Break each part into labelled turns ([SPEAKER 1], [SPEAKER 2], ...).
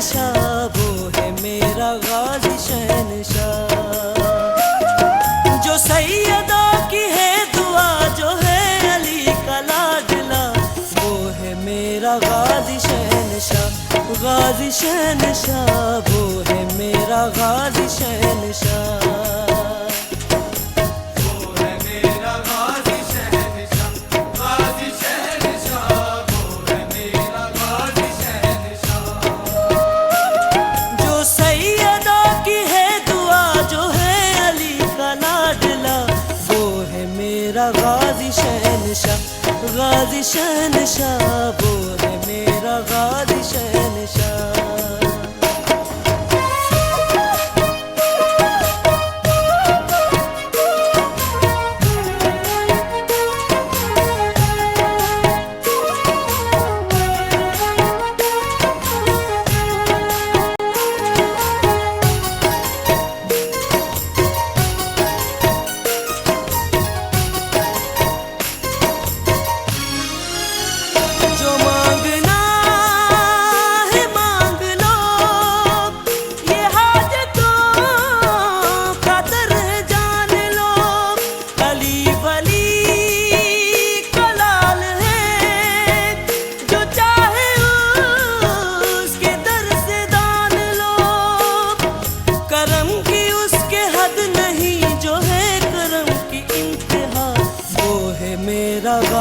[SPEAKER 1] शहनशाह, वो है मेरा गाजी शहनशाह। जो सैयदा की है दुआ, जो है अली का लाडला, वो है मेरा गाजी शहनशाह। गाजी शहनशाह, वो है मेरा गाजी शहनशाह। गाजी शहनशाह, गाजी शहनशाह, वो है मेरा गाजी शहनशाह।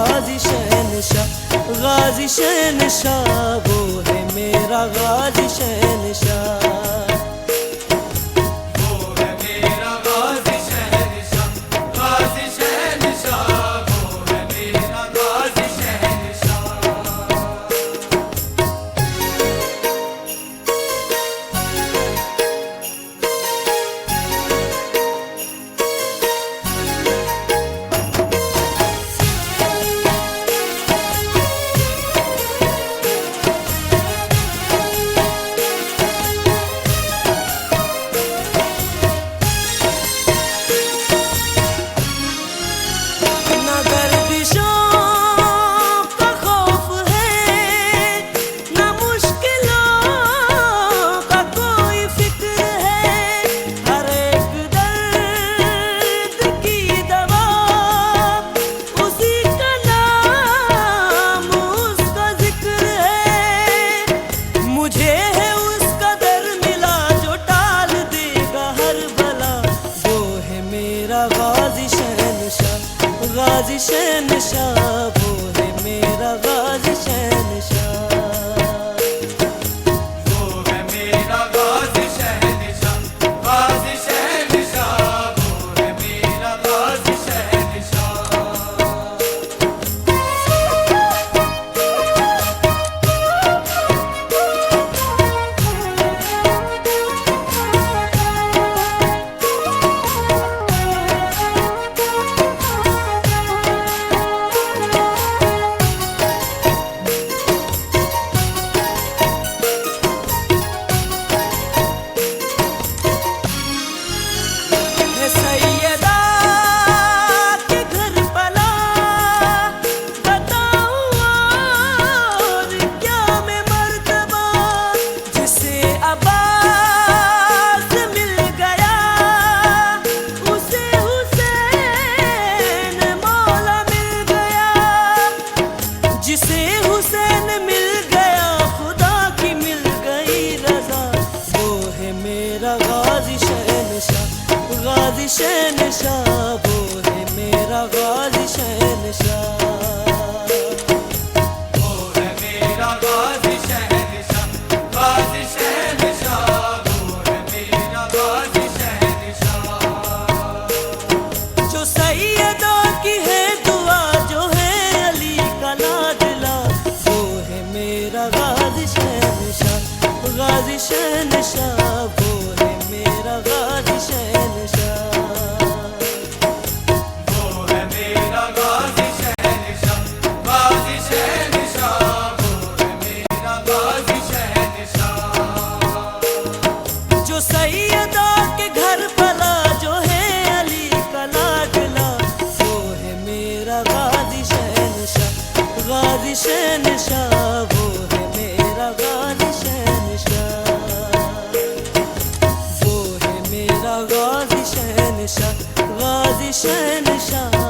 [SPEAKER 1] गाजी शहनशाह, गाजी शहनशाह, वो है मेरा गाजी शहनशाह। गाजी शहनशाह, वो है मेरा गाजी शहनशाह। वो है मेरा गाजी शहनशाह, गाजी शहनशाह, वो है मेरा गाजी शहनशाह। जिसे हुसैन मिल गया, खुदा की मिल गई रजा, वो है मेरा गाजी शहनशाह। गाजी शहनशाह, वो है मेरा गाजी शहनशाह। वो है मेरा गाजी शहनशाह, गाजी शहनशाह, वो है मेरा गाजी शहनशाह। जो सैयदा की है दुआ, जो है अली का लाडला, वो है मेरा गाजी शहनशाह। गाजी शहनशाह, वो है मेरा गाजी शहनशाह। वो है मेरा गाजी शहनशाह, गाजी शहनशाह, वो है मेरा गाजी शहनशाह। जो सैयदा के घर पला, जो है अली का लाडला, वो है मेरा गाजी शहनशाह। गाजी शहनशाह, वो है मेरा गाजी शहनशाह। शहनशाह